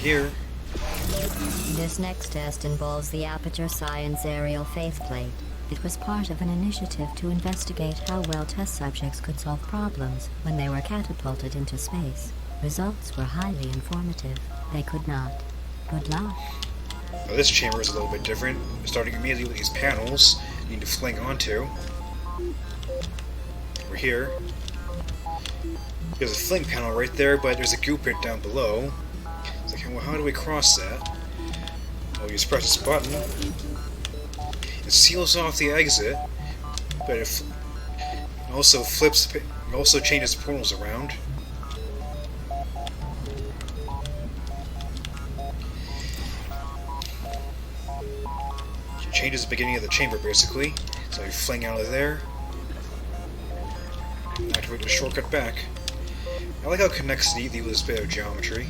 here. This next test involves the Aperture Science Aerial Faithplate. It was part of an initiative to investigate how well test subjects could solve problems when they were catapulted into space. Results were highly informative. They could not. Good luck. Now this chamber is a little bit different. Starting immediately with these panels you need to fling onto. We're here. There's a fling panel right there, but there's a goo pit down below. It's like, well, how do we cross that? Well, you just press this button. It seals off the exit, but it also flips. It also changes the portals around. It changes the beginning of the chamber, basically. So you fling out of there. Activate the shortcut back. I like how it connects neatly with this bit of geometry.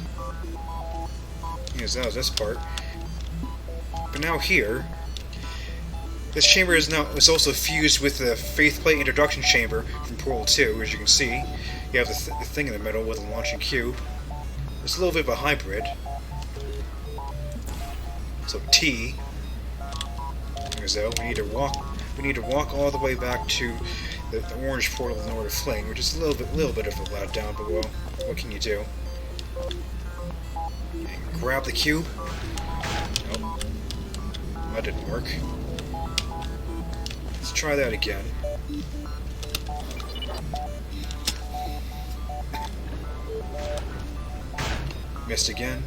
Yes, that was this part. But now here, this chamber is also fused with the Faithplate introduction chamber from Portal 2, as you can see. You have the thing in the middle with a launching cube. It's a little bit of a hybrid. So T. There's that. We need to walk all the way back to the orange portal in order to fling, which is a little bit of a letdown, but well, what can you do? And grab the cube. Nope. That didn't work. Let's try that again. Missed again.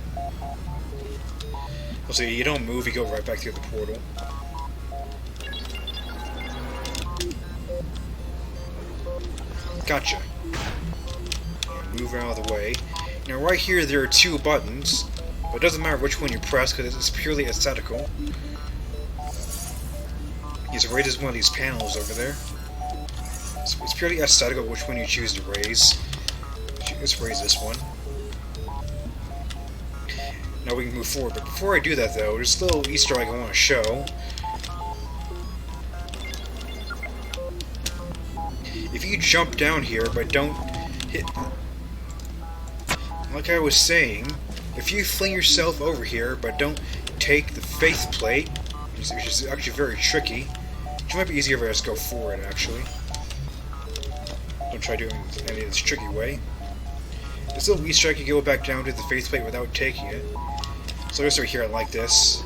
So you don't move, you go right back through the portal. Gotcha. And move out of the way. Now right here there are two buttons, but it doesn't matter which one you press because it's purely aesthetical. He's raised one of these panels over there. It's purely aesthetical which one you choose to raise. Let's raise this one. Now we can move forward, but before I do that though, there's a little Easter egg I want to show. If you jump down here but don't hit... Like I was saying, if you fling yourself over here but don't take the faithplate, which is actually very tricky, which might be easier if I just go forward actually. Don't try doing it any of this tricky way. This little Easter egg, you go back down to the faithplate without taking it. So just right here like this.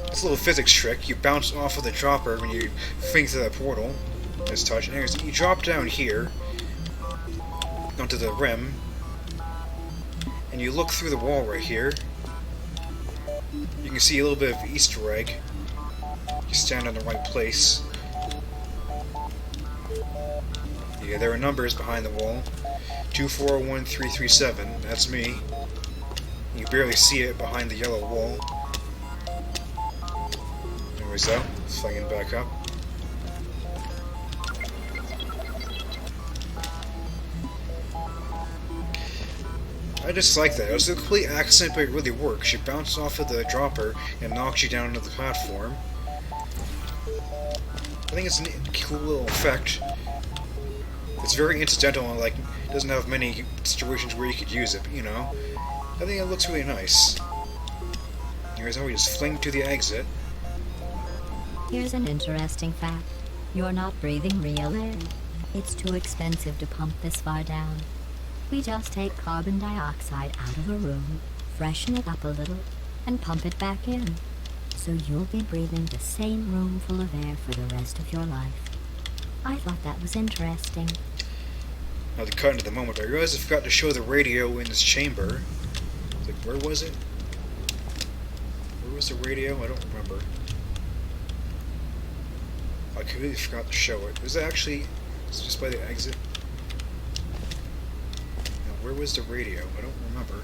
It's a little physics trick. You bounce off of the dropper when you fling through that portal. This touch. And anyways, you drop down here onto the rim, and you look through the wall right here. You can see a little bit of Easter egg. You stand in the right place. Yeah, there are numbers behind the wall. 241337. That's me. You can barely see it behind the yellow wall. Anyways, though, flinging back up. I just like that. It was a complete accident, but it really works. You bounce off of the dropper and knocks you down into the platform. I think it's a cool little effect. It's very incidental and like doesn't have many situations where you could use it, but you know. I think it looks really nice. Here's how we just fling to the exit. Here's an interesting fact. You're not breathing real air. It's too expensive to pump this far down. We just take carbon dioxide out of a room, freshen it up a little, and pump it back in. So you'll be breathing the same room full of air for the rest of your life. I thought that was interesting. Now to cut into the moment, I realized I forgot to show the radio in this chamber. Like, where was it? Where was the radio? I don't remember. I completely forgot to show it. Was it actually just by the exit? Where was the radio? I don't remember.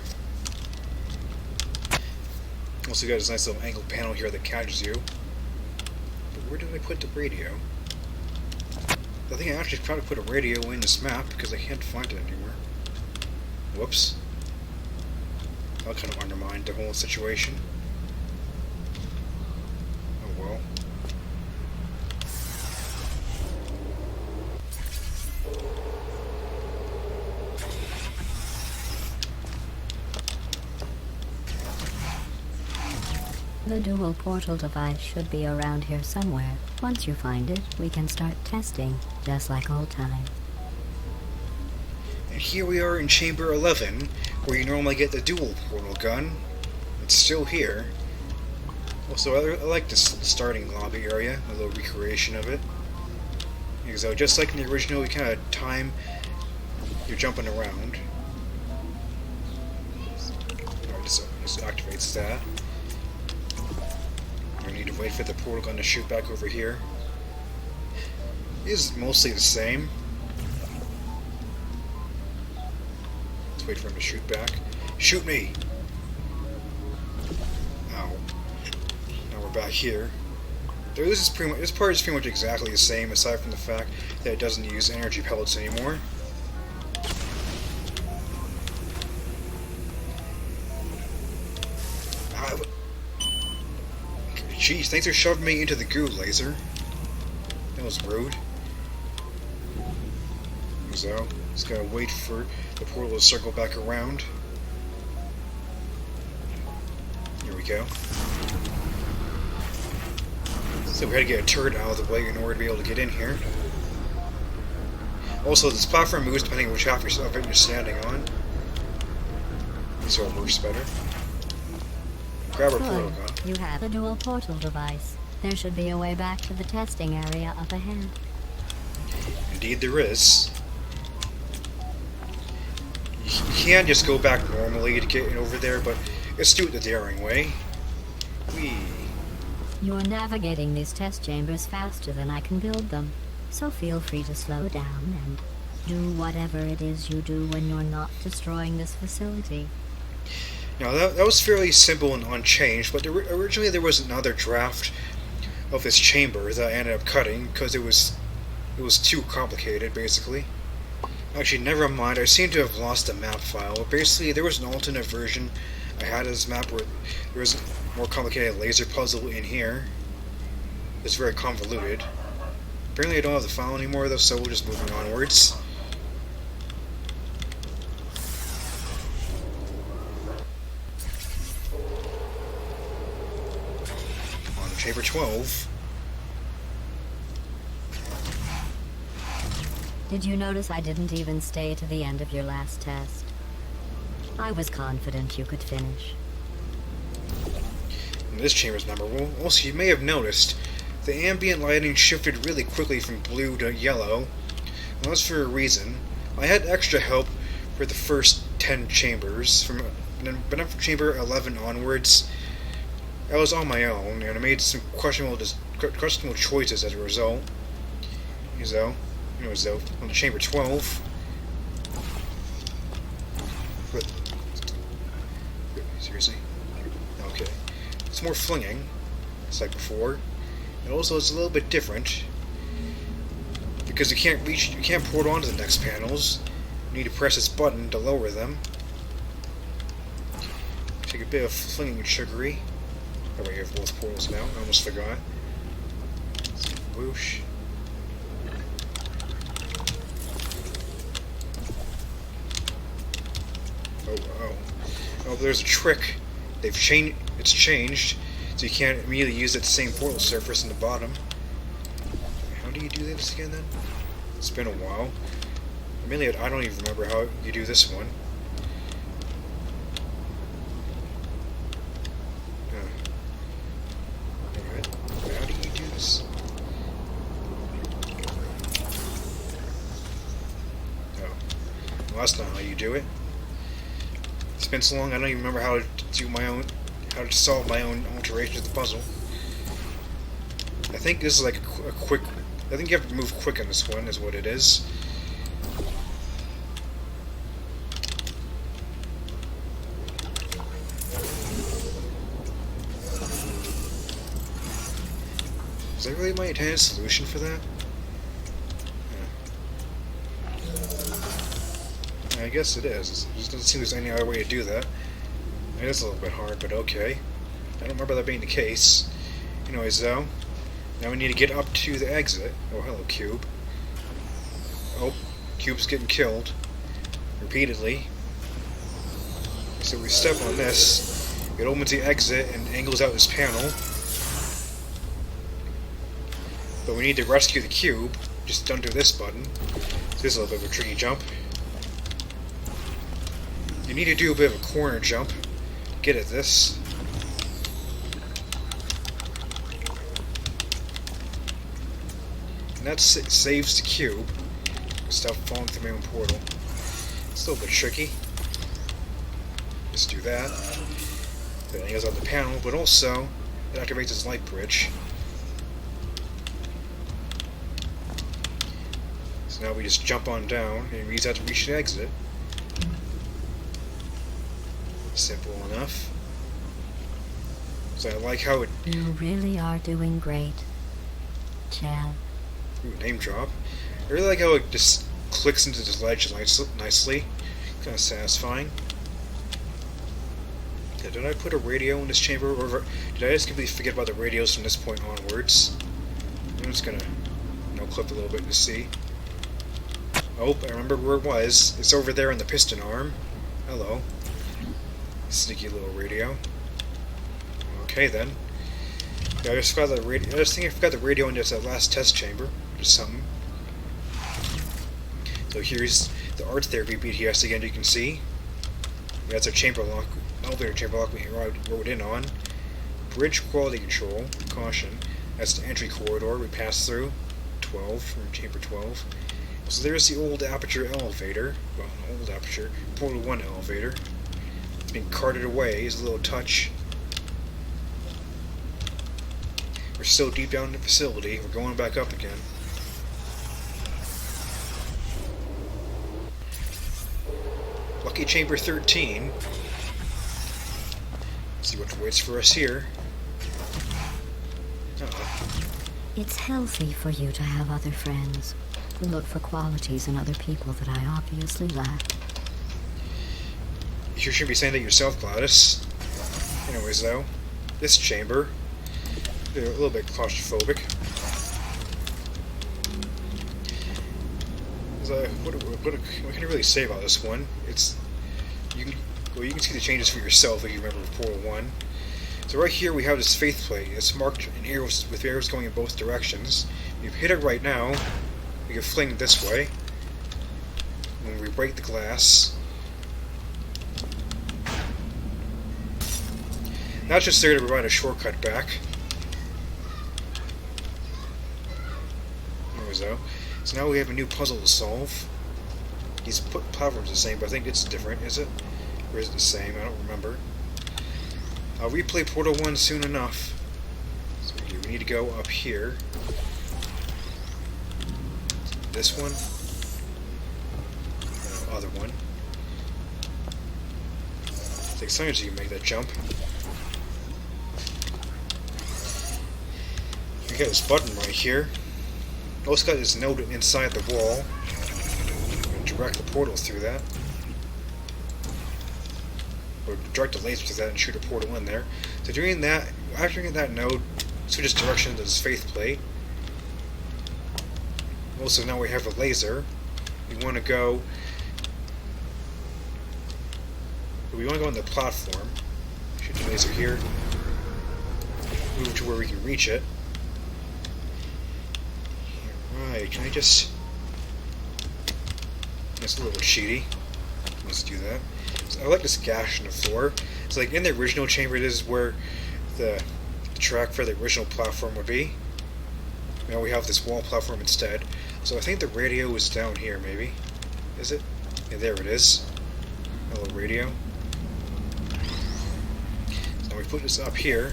Also got this nice little angled panel here that catches you. But where did I put the radio? I think I actually probably put a radio in this map because I can't find it anywhere. Whoops. That kind of undermined the whole situation. Oh well. The dual portal device should be around here somewhere. Once you find it, we can start testing, just like old times. And here we are in Chamber 11, where you normally get the dual portal gun. It's still here. Also, I like this starting lobby area, a little recreation of it. So just like in the original, you kind of time you're jumping around. Just activates that. I need to wait for the portal gun to shoot back over here. It is mostly the same. Let's wait for him to shoot back. Shoot me! Ow. Now we're back here. This part is pretty much exactly the same, aside from the fact that it doesn't use energy pellets anymore. Jeez, thanks for shoving me into the goo laser. That was rude. So, just gotta wait for the portal to circle back around. Here we go. So we had to get a turret out of the way in order to be able to get in here. Also, this platform moves depending on which half of it you're standing on. So it works better. Grab our portal gun. You have a dual portal device. There should be a way back to the testing area up ahead. Indeed there is. You can just go back normally to get over there, but let's do it the daring way. Whee! You're navigating these test chambers faster than I can build them, so feel free to slow down and do whatever it is you do when you're not destroying this facility. Now that was fairly simple and unchanged, but originally there was another draft of this chamber that I ended up cutting because it was too complicated, basically. Actually, never mind, I seem to have lost the map file, but basically there was an alternate version I had of this map where there was a more complicated laser puzzle in here. It's very convoluted. Apparently I don't have the file anymore though, so we'll just move onwards. Chamber 12. Did you notice I didn't even stay to the end of your last test? I was confident you could finish. And this chamber's memorable. Also, you may have noticed the ambient lighting shifted really quickly from blue to yellow. And that's for a reason. I had extra help for the first 10 chambers, but from chamber 11 onwards, I was on my own, and I made some questionable choices as a result. So, on to chamber 12. But, seriously? Okay. It's more flinging, just like before. And also it's a little bit different, because you can't port onto the next panels. You need to press this button to lower them. Take a bit of flinging and sugary. Oh wait, you have both portals now. I almost forgot. Whoosh. Oh, there's a trick. It's changed, so you can't immediately use that same portal surface in the bottom. How do you do this again then? It's been a while. I don't even remember how you do this one. Well, that's not how you do it. It's been so long I don't even remember how to solve my own alterations of the puzzle. I think this is like a quick. I think you have to move quick on this one, is what it is. Is that really my intended solution for that? I guess it is. It just doesn't seem there's any other way to do that. It is a little bit hard, but okay. I don't remember that being the case. Anyways, though, now we need to get up to the exit. Oh, hello, Cube. Oh, Cube's getting killed. Repeatedly. So we step on this, It opens the exit and angles out this panel. But we need to rescue the cube, just under this button. So this is a little bit of a tricky jump. You need to do a bit of a corner jump to get at this. And that saves the cube. Stop falling through my own portal. It's a little bit tricky. Just do that. That angles out the panel, but also it activates this light bridge. So now we just jump on down and we use that to reach the exit. Simple enough. So I like how it... You really are doing great, Chad. Ooh, name drop. I really like how it just clicks into this ledge nicely. Kind of satisfying. Yeah, did I put a radio in this chamber? Or did I just completely forget about the radios from this point onwards? I'm just gonna clip a little bit to see. Oh, I remember where it was. It's over there in the piston arm. Hello. Sneaky little radio. Okay then. Yeah, I just forgot the radio. I just think I forgot the radio in that last test chamber. Just something. So here's the art therapy BTS again. You can see. That's our chamber lock, elevator chamber lock we rode in on. Bridge quality control. Caution. That's the entry corridor we passed through. 12 from chamber 12. So there's the old Aperture elevator. Well, an old Aperture. Portal 1 elevator. It's being carted away is a little touch. We're still deep down in the facility. We're going back up again. Lucky chamber 13. Let's see what waits for us here. It's healthy for you to have other friends who look for qualities in other people that I obviously lack. You should be saying that yourself, Gladys. Anyways, though, this chamber, a little bit claustrophobic. What can you really say about this one? You can see the changes for yourself if you remember Portal 1. So right here we have this faith plate. It's marked in arrows with arrows going in both directions. If you hit it right now, we can fling it this way. When we break the glass, that's just there to provide a shortcut back. There we go. So now we have a new puzzle to solve. These platforms are the same, but I think it's different, is it? Or is it the same? I don't remember. I'll replay Portal 1 soon enough. So we need to go up here. This one. Other one. It takes time until you make that jump. We got this button right here. Also got this node inside the wall. Direct the portal through that. Or direct the laser to that and shoot a portal in there. So doing that, after getting that node, switches direction to this faith plate. Also now we have a laser. We want to go on the platform. Shoot the laser here. Move to where we can reach it. Right, can I just... That's a little cheaty. Let's do that. So I like this gash in the floor. It's like in the original chamber, this is where the track for the original platform would be. Now we have this wall platform instead. So I think the radio is down here, maybe. Is it? Yeah, there it is. Hello, radio. So now we put this up here.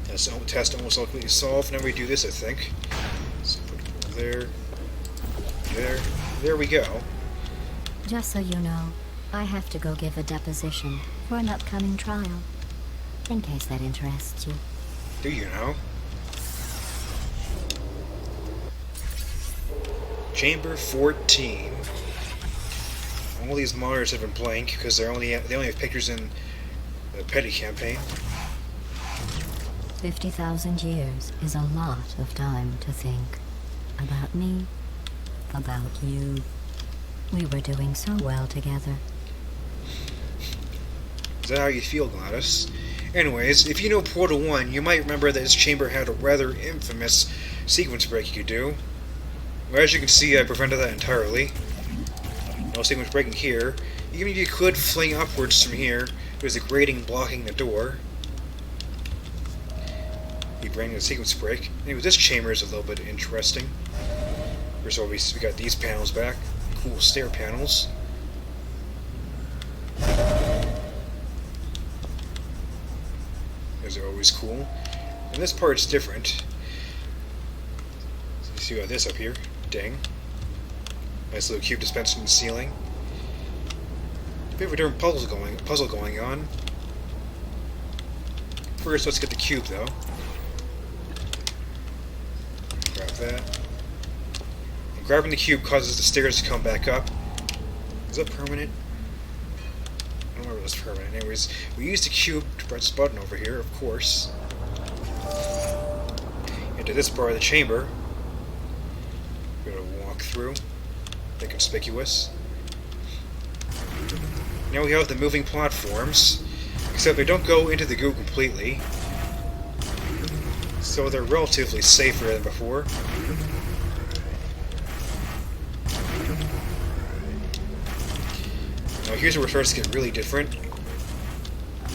That's the test almost completely solved. Now we do this, I think. So put it there. There we go. Just so you know, I have to go give a deposition for an upcoming trial. In case that interests you. Do you know? Chamber 14. All these monitors have been blank because they only have pictures in the petty campaign. 50,000 years is a lot of time to think about me, about you. We were doing so well together. Is that how you feel, Gladys? Anyways, if you know Portal 1, you might remember that this chamber had a rather infamous sequence break you could do. Well, as you can see, I prevented that entirely. No sequence breaking here. Even if you could fling upwards from here, there's a grating blocking the door. You bring the sequence break. Anyway, this chamber is a little bit interesting. First of all, we got these panels back. Cool stair panels. Those are always cool. And this part's different. So you see, we got this up here. Dang. Nice little cube dispenser in the ceiling. Bit of a different puzzle going on. First, let's get the cube, though. Grab that. And grabbing the cube causes the stairs to come back up. Is that permanent? I don't remember if that's permanent. Anyways, we use the cube to press this button over here, of course. Into this part of the chamber. We're going to walk through. Inconspicuous. Now we have the moving platforms, except they don't go into the goo completely, so they're relatively safer than before. Now here's where it starts to get really different. I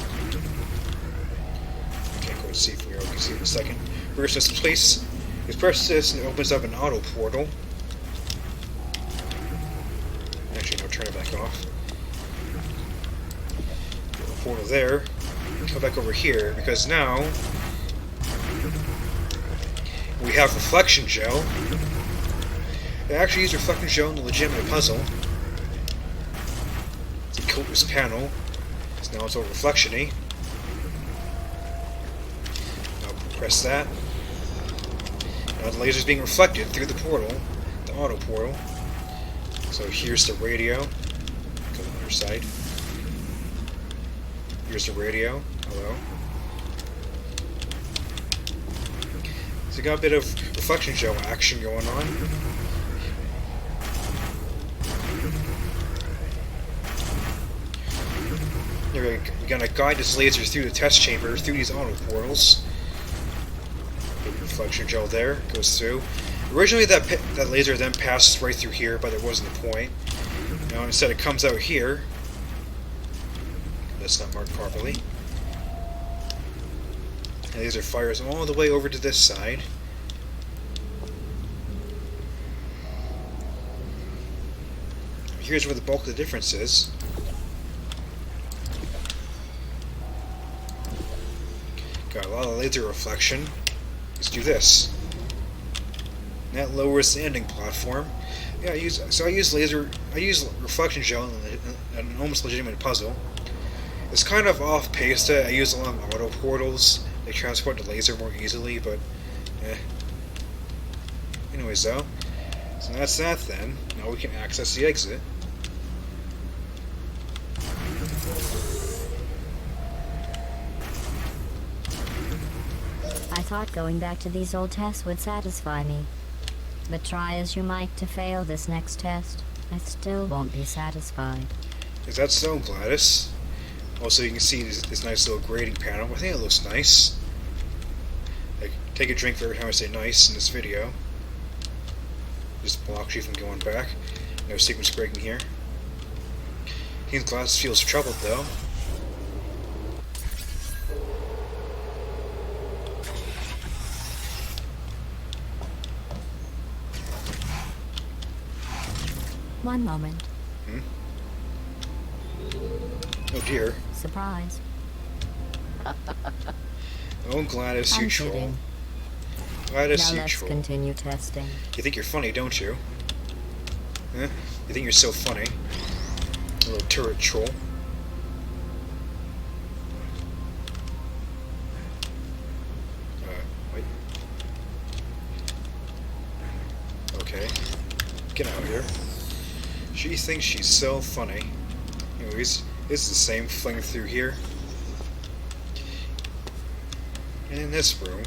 can't go and see from here, we can see in a second. First, this place, you press this and it opens up an auto portal. Actually, no, turn it back off. Portal there. Come back over here because now we have reflection gel. They actually use reflection gel in the legitimate puzzle to coat this panel. So now it's all reflection-y. Now press that. Now the laser's being reflected through the portal, the auto portal. So here's the radio. Go to the other side. Here's the radio. Hello. So you got a bit of reflection gel action going on. We're gonna guide this laser through the test chamber, through these auto portals. Reflection gel there, goes through. Originally that laser then passes right through here, but it wasn't the point. Now instead it comes out here. That's not marked properly. And the laser fires all the way over to this side. Here's where the bulk of the difference is. Got a lot of laser reflection. Let's do this. And that lowers the ending platform. Yeah, I use reflection gel in an almost legitimate puzzle. It's kind of off-paced. I use along auto portals. They transport the laser more easily, but anyways, though. So that's that then. Now we can access the exit. I thought going back to these old tests would satisfy me. But try as you might to fail this next test, I still won't be satisfied. Is that so, Gladys? Also, you can see this nice little grading panel. I think it looks nice. Like, take a drink for every time I say nice in this video. Just blocks you from going back. No sequence breaking here. I think Gladys feels troubled, though. One moment. Oh dear. Surprise. Oh, Gladys, you I'm troll. kidding. Gladys, Now you let's troll. continue testing. You think you're funny, don't you? Huh? You think you're so funny? A little turret troll. Wait. Okay. Get out of here. She thinks she's so funny. Anyways, this is the same fling through here. And in this room.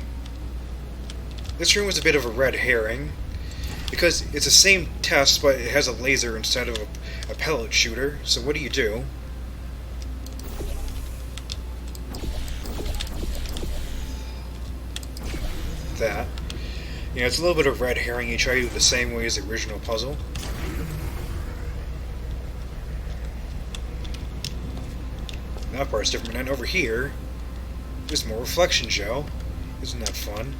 This room was a bit of a red herring. Because it's the same test, but it has a laser instead of a pellet shooter. So what do? That. You know, it's a little bit of red herring. You try to do it the same way as the original puzzle. That part's different. And over here, there's more reflection gel. Isn't that fun?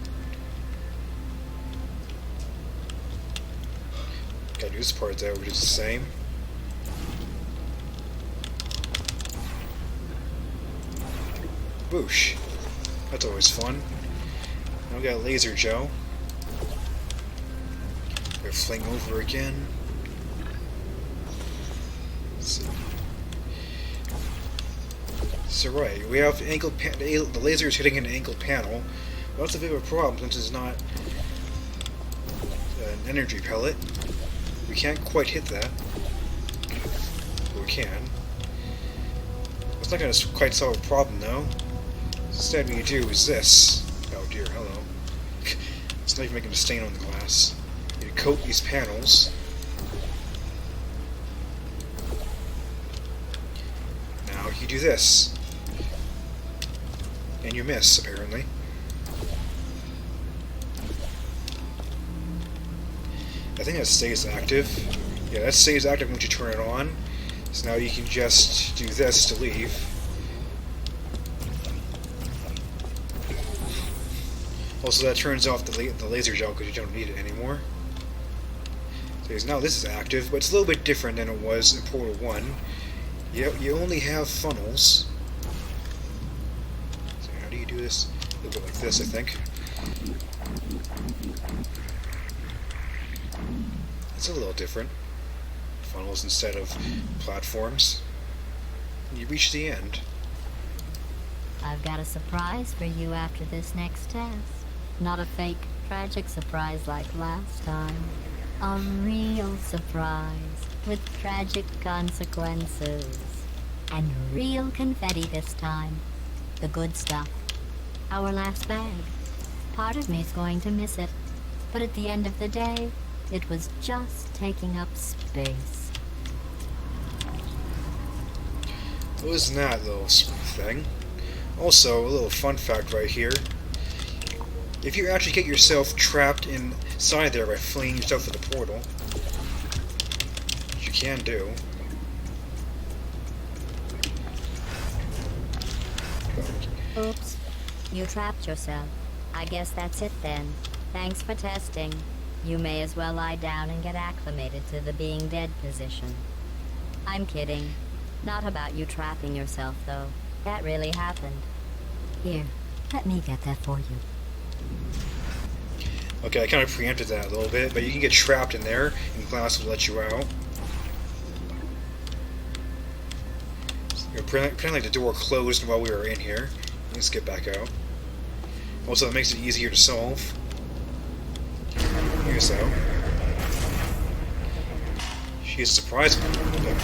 Gotta do this part though, which is the same. Whoosh. That's always fun. Now we got laser gel. We fling over again. So right, we have the laser is hitting an angled panel. Well, that's a bit of a problem since it's not an energy pellet. We can't quite hit that. But we can. It's not going to quite solve a problem though. Instead, what you do is this. Oh dear, hello. It's not even making a stain on the glass. You coat these panels. Now you do this. And you miss, apparently. I think that stays active. Yeah, that stays active once you turn it on. So now you can just do this to leave. Also, that turns off the laser gel because you don't need it anymore. So now this is active, but it's a little bit different than it was in Portal 1. You only have funnels. So how do you do this? A little bit like this, I think. It's a little different. Funnels instead of platforms. You reach the end. I've got a surprise for you after this next test. Not a fake, tragic surprise like last time. A real surprise with tragic consequences. And real confetti this time. The good stuff. Our last bag. Part of me's going to miss it. But at the end of the day, it was just taking up space. What was that little thing? Also, a little fun fact right here. If you actually get yourself trapped inside there by flinging yourself to the portal, which you can do. Oops. You trapped yourself. I guess that's it then. Thanks for testing. You may as well lie down and get acclimated to the being dead position. I'm kidding. Not about you trapping yourself, though. That really happened. Here, let me get that for you. Okay, I kind of preempted that a little bit, but you can get trapped in there, and glass will let you out. Pretend like the door closed while we were in here. Let's get back out. Also, that makes it easier to solve. Here so. She has a surprise plan.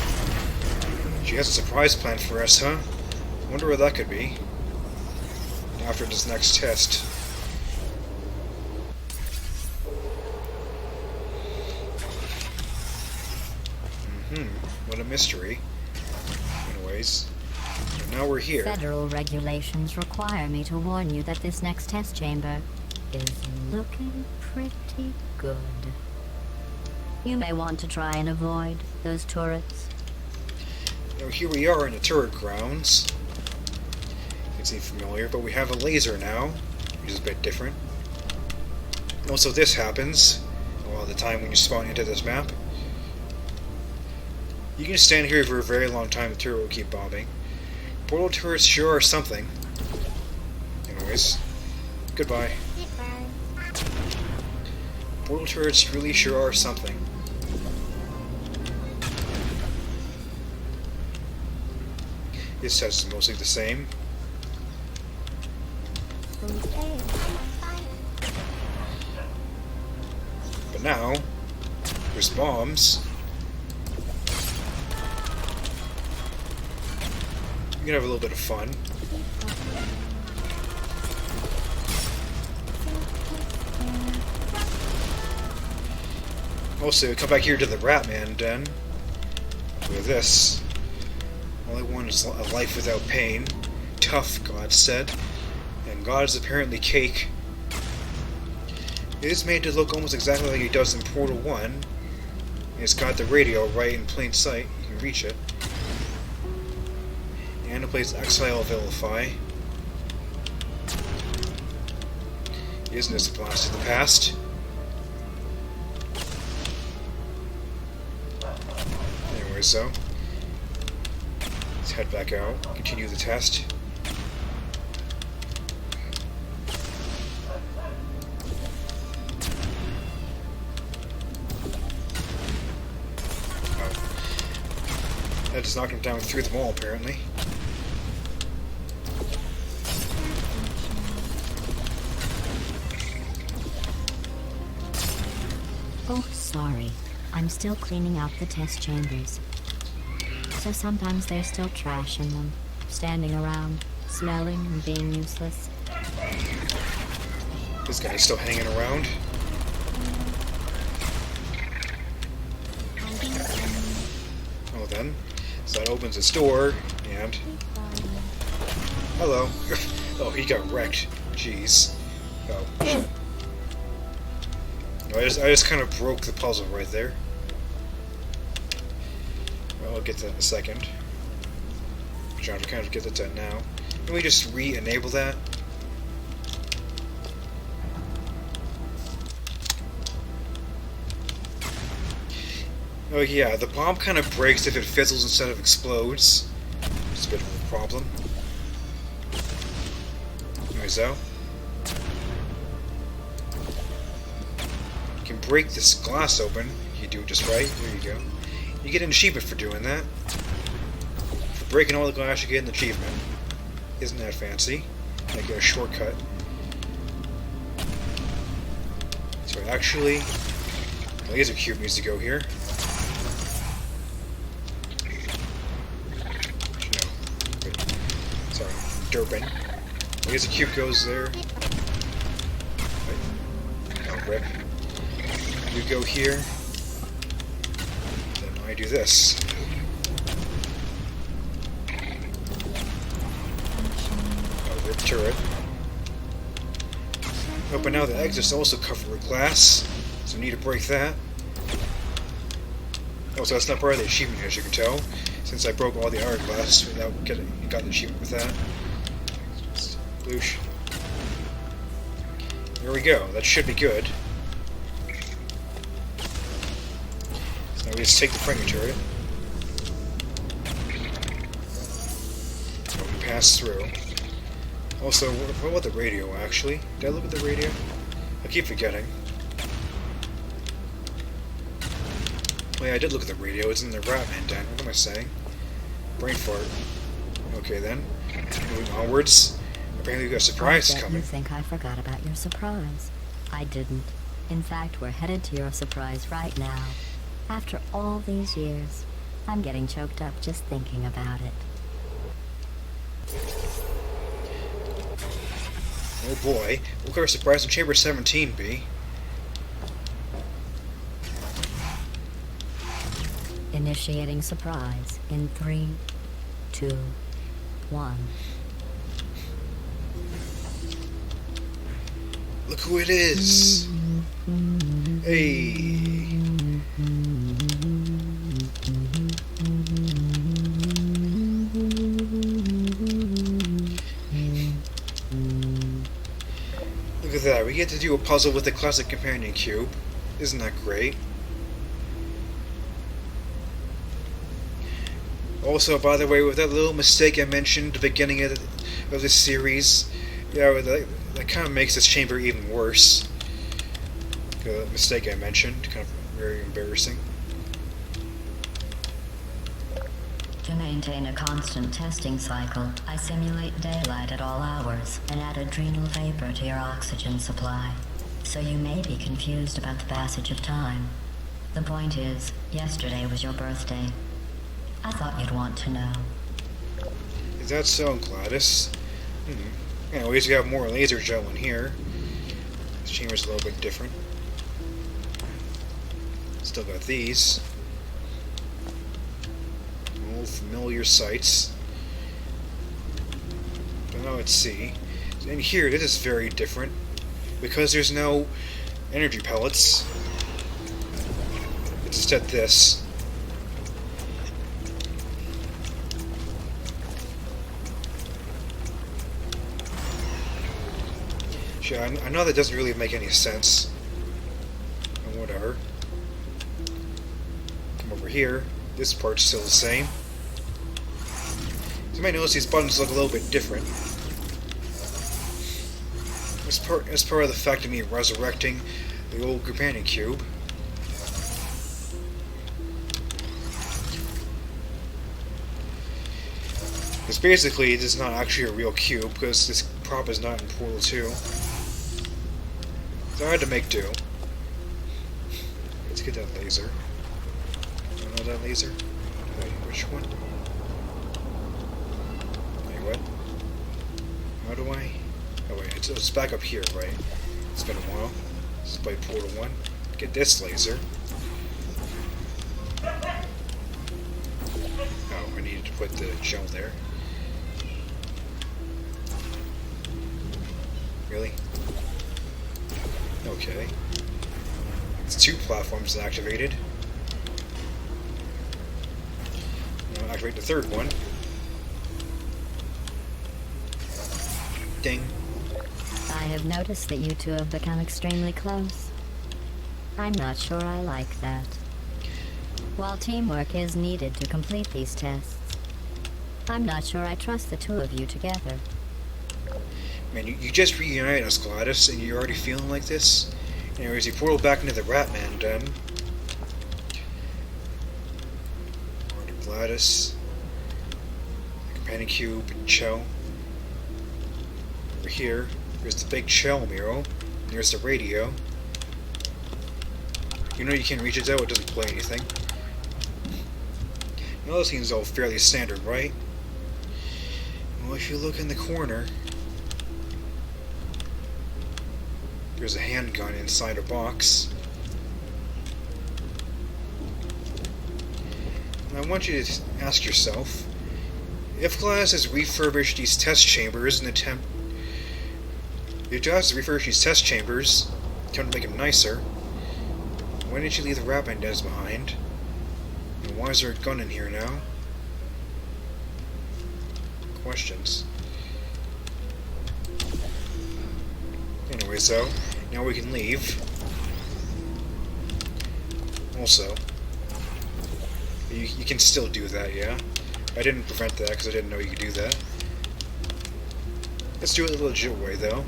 She has a surprise plan for us, huh? Wonder what that could be. After this next test. What a mystery. Anyways, so now we're here. Federal regulations require me to warn you that this next test chamber is looking pretty good. You may want to try and avoid those turrets. Now here we are in the turret grounds. It seems familiar, but we have a laser now, which is a bit different. Also, this happens a lot of the time when you spawn into this map. You can stand here for a very long time, the turret will keep bombing. Portal turrets sure are something. Anyways, goodbye. Portal turrets really sure are something. This test is mostly the same. But now, there's bombs. You can have a little bit of fun. Also, come back here to the Ratman den. With this. All I want is a life without pain. Tough, God said. And God is apparently cake. It is made to look almost exactly like it does in Portal 1. And it's got the radio right in plain sight. You can reach it. And it plays Exile Vilify. Isn't this a blast to the past? Anyways, though. Let's head back out. Continue the test. That just knocked him down through the wall, apparently. Oh, sorry. I'm still cleaning out the test chambers. So sometimes there's still trash in them, standing around, smelling and being useless. This guy's still hanging around. Oh, then. So that opens its door, and... Hello. Oh, he got wrecked. Jeez. Oh, shit. No, I just kind of broke the puzzle right there. Well, I'll get to that in a second. I'm trying to kind of get to that now. Can we just re-enable that? Oh yeah, the bomb kind of breaks if it fizzles instead of explodes. It's a bit of a problem. Anyways though. You can break this glass open if you do it just right. There you go. You get an achievement for doing that. For breaking all the glass you get an achievement. Isn't that fancy? I get a shortcut. So actually, the laser cube needs to go here. Sorry, derping. Laser cube goes there. Oh, rip. You go here. Then I do this. Oh, rip turret. Oh, but now the exit's also covered with glass, so we need to break that. Oh, so that's not part of the achievement, as you can tell, since I broke all the iron glass without got the achievement with that. Just bloosh. There we go. That should be good. So now we just take the frame turret. So we pass through. Also, what about the radio, actually? Did I look at the radio? I keep forgetting. Oh yeah, I did look at the radio. It's in the Ratman den. What am I saying? Brain fart. Okay then. Moving onwards. Apparently we got a surprise coming. You think I forgot about your surprise. I didn't. In fact, we're headed to your surprise right now. After all these years, I'm getting choked up just thinking about it. Oh boy. What could our surprise in Chamber 17 be? Initiating surprise in 3, 2, 1. Look who it is! Hey! Look at that, we get to do a puzzle with the classic companion cube. Isn't that great? Also, by the way, with that little mistake I mentioned at the beginning of this series, yeah, that kind of makes this chamber even worse. The mistake I mentioned, kind of very embarrassing. To maintain a constant testing cycle, I simulate daylight at all hours and add adrenal vapor to your oxygen supply. So you may be confused about the passage of time. The point is, yesterday was your birthday. I thought you'd want to know. Is that so, Gladys? Anyways, we have more laser gel in here. This chamber's a little bit different. Let's Still got these. Old familiar sights. But now let's see. In here, this is very different. Because there's no energy pellets. It's instead this. Sure, I know that doesn't really make any sense. But whatever. Come over here. This part's still the same. You might notice these buttons look a little bit different. As part of the fact of me resurrecting the old companion cube. Because basically, this is not actually a real cube, because this prop is not in Portal 2. So I had to make do. Let's get that laser. I don't know that laser. Wait, which one? Wait, what? How do I... Oh wait, it's back up here, right? It's been a while. Let's play Portal 1. Get this laser. Oh, I needed to put the gel there. Really? Okay. It's 2 platforms activated. Now activate the 3rd one. Ding. I have noticed that you two have become extremely close. I'm not sure I like that. While teamwork is needed to complete these tests, I'm not sure I trust the 2 of you together. Man, you just reunited us, Gladys, and you're already feeling like this? Anyways, you portal back into the Ratman den. Over to Gladys. The companion cube, Cho. Over here, there's the big Cho mural. There's the radio. You know you can reach it though, it doesn't play anything. Now this seems all fairly standard, right? Well, if you look in the corner, there's a handgun inside a box. And I want you to ask yourself, if Glass has refurbished these test chambers in an attempt... If Glass has refurbished these test chambers, attempt to make them nicer, why didn't you leave the Ratman dens behind? And why is there a gun in here now? Questions. Anyways, though, now we can leave. Also, you can still do that, yeah? I didn't prevent that because I didn't know you could do that. Let's do it the legit way, though.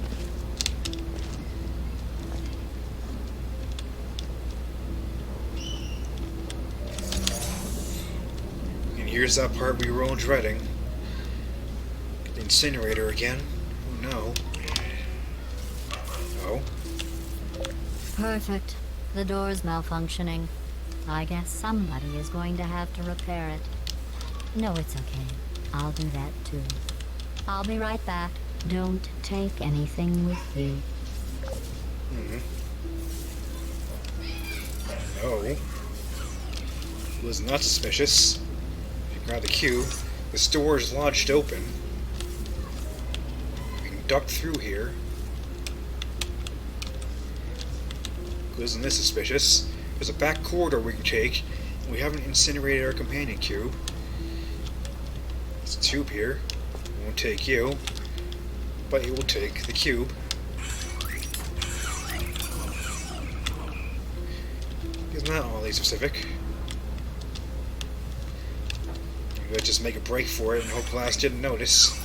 And here's that part we were all dreading. The incinerator again. Oh no. Oh. Perfect. The door's malfunctioning. I guess somebody is going to have to repair it. No, it's okay. I'll do that too. I'll be right back. Don't take anything with you. No. Was not suspicious. If you grab the cube, this door is lodged open. We can duck through here. Isn't this suspicious? There's a back corridor we can take. We haven't incinerated our companion cube. There's a tube here. It won't take you, but it will take the cube. Isn't that oddly specific? Let's just make a break for it and hope Glass didn't notice.